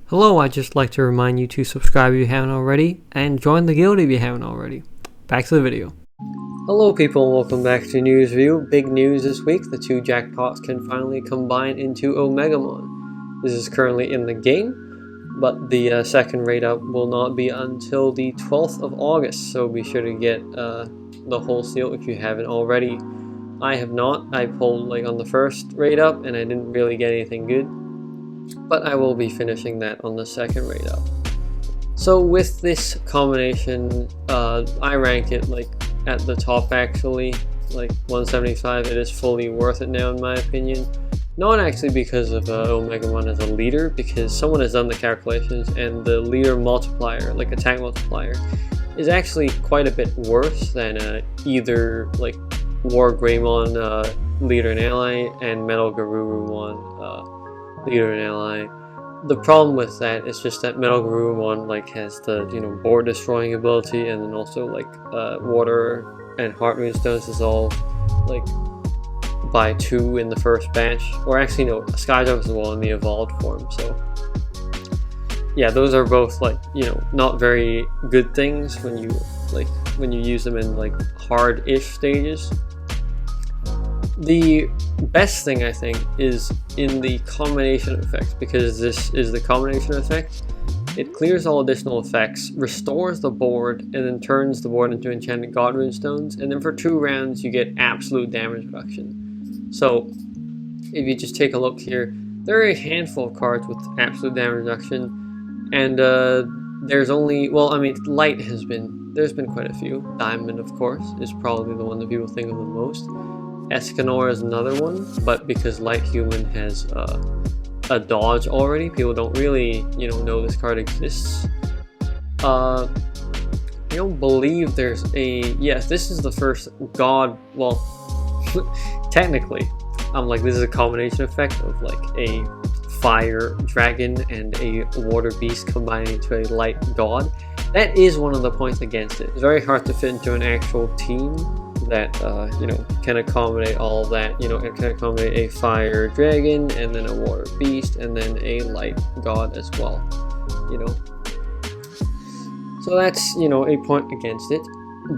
Hello, I'd just like to remind you to subscribe if you haven't already, and join the guild if you haven't already. Back to the video. Hello people, and welcome back to News Review. Big news this week, the two jackpots can finally combine into Omegamon. This is currently in the game, but the second raid up will not be until the 12th of August, so be sure to get the whole seal if you haven't already. I have not. I pulled on the first raid up and I didn't really get anything good, but I will be finishing that on the second raid up. So with this combination, I rank it at the top actually, 175. It is fully worth it now in my opinion. Not actually because of Omegamon as a leader, because someone has done the calculations and the leader multiplier, attack multiplier, is actually quite a bit worse than either War Greymon leader and ally and Metal Garurumon leader and ally. The problem with that is just that Metal Garurumon has the board destroying ability, and then also water and heart rune stones is all by 2 in the first batch, or actually no, Sky Jump as well in the evolved form. So yeah, those are both not very good things when you use them in hard-ish stages. The best thing I think is in the combination effects, because this is the combination effect. It clears all additional effects, restores the board, and then turns the board into enchanted god rune stones, and then for 2 rounds you get absolute damage reduction. So if you just take a look here, there are a handful of cards with absolute damage reduction, and there's only, Light has been, there's been quite a few. Diamond, of course, is probably the one that people think of the most. Escanor is another one, but because Light Human has a dodge already, people don't really, know this card exists. I don't believe there's a, yes, this is the first god, well, technically, this is a combination effect of a fire dragon and a water beast combining into a light god. That is one of the points against it. It's very hard to fit into an actual team that can accommodate all of that. It can accommodate a fire dragon and then a water beast and then a light god as well. So that's a point against it.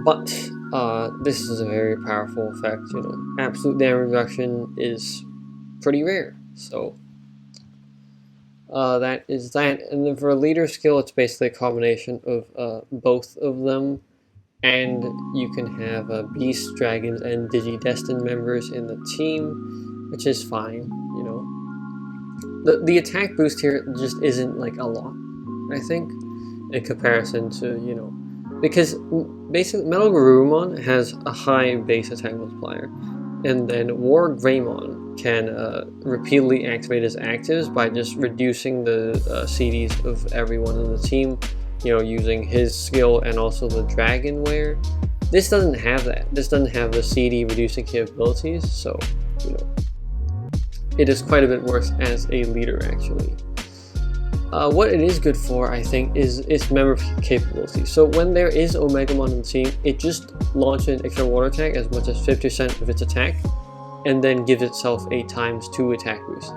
But this is a very powerful effect. Absolute damage reduction is pretty rare. So that is that. And then for a leader skill, it's basically a combination of both of them. And you can have beast, dragons, and Digidestined members in the team, which is fine. The attack boost here just isn't a lot, I think, in comparison to because basically Metal Garurumon has a high base attack multiplier, and then War Greymon can repeatedly activate his actives by just reducing the CDs of everyone in the team, using his skill and also the Dragon Wear. This doesn't have that. This doesn't have the CD reducing capabilities, so, it is quite a bit worse as a leader, actually. What it is good for, I think, is its member capability. So when there is Omegamon in the team, it just launches an extra water attack as much as 50% of its attack, and then gives itself a ×2 attack boost.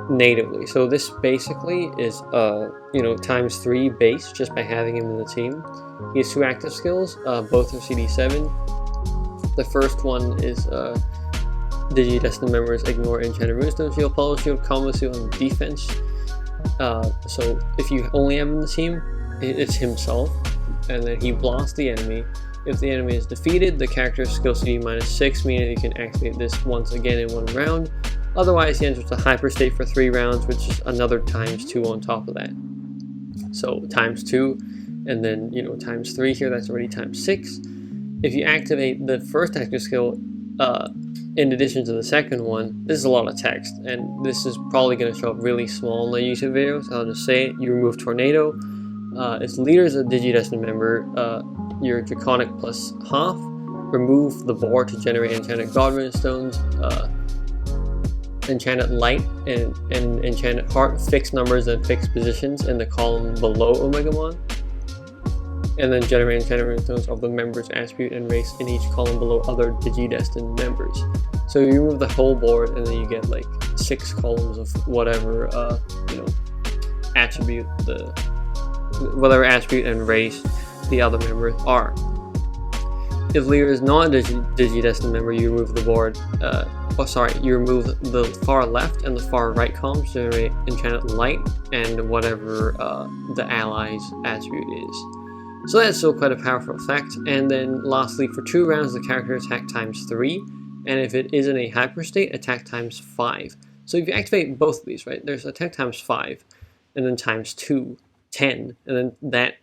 Natively. So this basically is ×3 base just by having him in the team. He has 2 active skills, both are CD7. The first one is Digidestined members ignore enchanted runestone shield, pulse shield, combo shield, and defense. So if you only have him in the team, it's himself, and then he blasts the enemy. If the enemy is defeated, the character's skill CD -6, meaning you can activate this once again in 1 round. Otherwise, he enters the hyper state for 3 rounds, which is another ×2 on top of that. So ×2, and then ×3 here, that's already ×6. If you activate the first active skill, in addition to the second one, this is a lot of text, and this is probably going to show up really small in the YouTube videos. I'll just say it. You remove Tornado. Its leader is a Digidestined member. Your Draconic +1/2. Remove the board to generate enchanted god rune stones. Enchanted Light and Enchanted Heart, fixed numbers and fixed positions in the column below Omegamon, and then generate enchanted runestones of the member's attribute and race in each column below other Digidestined members. So you remove the whole board, and then you get 6 columns of whatever attribute whatever attribute and race the other members are. If leader is not a Digidestined member, you remove the board. You remove the far left and the far right columns to generate Enchanted Light and whatever the ally's attribute is. So that's still quite a powerful effect. And then lastly, for 2 rounds, the character attack times 3, and if it is in a hyperstate, attack times 5. So if you activate both of these, right, there's attack times 5, and then times 2, 10, and then that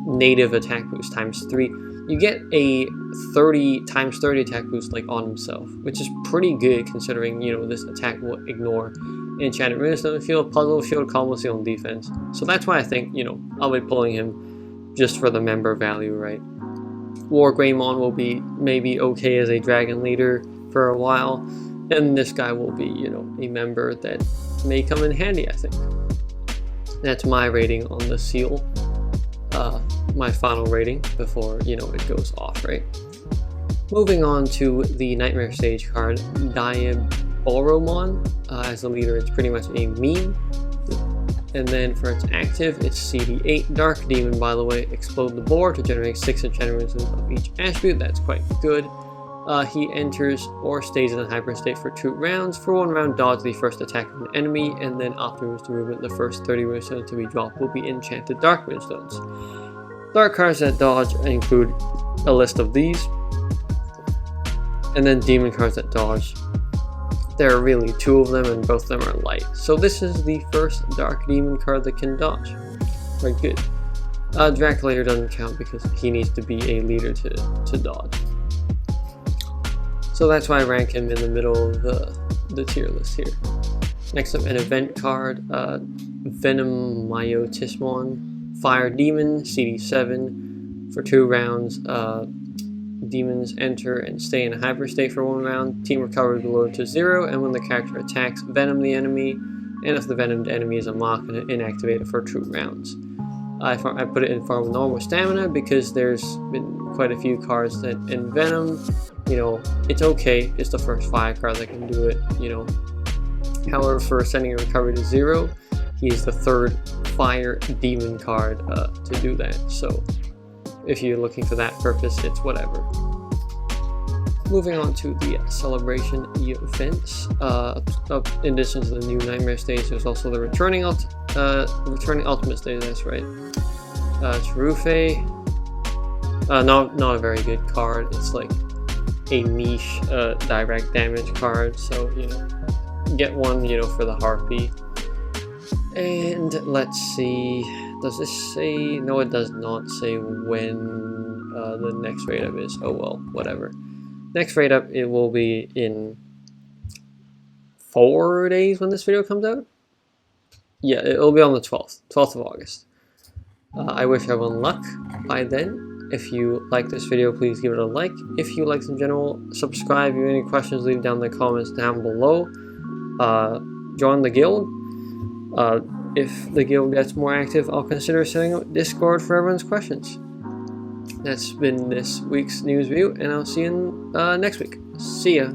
native attack boost times 3. You get a 30 times 30 attack boost like on himself, which is pretty good considering, you know, this attack will ignore Enchanted Runestone Shield, Puzzle Shield, Combo Seal, and Defense. So that's why I think, you know, I'll be pulling him just for the member value, right? Wargreymon will be maybe okay as a dragon leader for a while, and this guy will be, you know, a member that may come in handy, I think. That's my rating on the seal. My final rating before, you know, it goes off, right? Moving on to the Nightmare Stage card, Diaboromon. As a leader, it's pretty much a meme. And then for its active, it's CD8, Dark Demon, by the way. Explode the board to generate 6 enchantments of each attribute. That's quite good. He enters or stays in a hyperstate for 2 rounds. For 1 round, dodge the first attack of an enemy, and then after moves to movement, the first 30 Runestone to be dropped will be enchanted Dark Runestones. Dark cards that dodge include a list of these, and then demon cards that dodge. There are really 2 of them, and both of them are light. So this is the first Dark Demon card that can dodge. Quite good. Draculator doesn't count because he needs to be a leader to dodge. So that's why I rank him in the middle of the tier list here. Next up, an event card, Venom Myotismon. Fire Demon, CD7. For 2 rounds, demons enter and stay in a hyperstate for 1 round. Team recovers below to 0, and when the character attacks, venom the enemy, and if the venomed enemy is unlocked, inactivate it for 2 rounds. I put it in farm with normal stamina because there's been quite a few cards that in venom, you know, it's okay. It's the first 5 card that can do it, you know. However, for sending a recovery to 0, he is the 3rd fire demon card to do that. So if you're looking for that purpose, it's whatever. Moving on to the celebration events. In addition to the new Nightmare stage, there's also the returning ultimate stage. That's right. Chirufe. Not a very good card. It's like a niche direct damage card. So, you know, get one, you know, for the Harpy. And let's see, does this say, no it does not say when the next raid up is. Oh well, whatever. Next raid up, it will be in 4 days when this video comes out? Yeah, it'll be on the 12th of August. I wish everyone luck by then. If you like this video, please give it a like. If you like in general, subscribe. If you have any questions, leave down in the comments down below. Join the guild. If the guild gets more active, I'll consider setting up Discord for everyone's questions. That's been this week's news review, and I'll see you next week. See ya!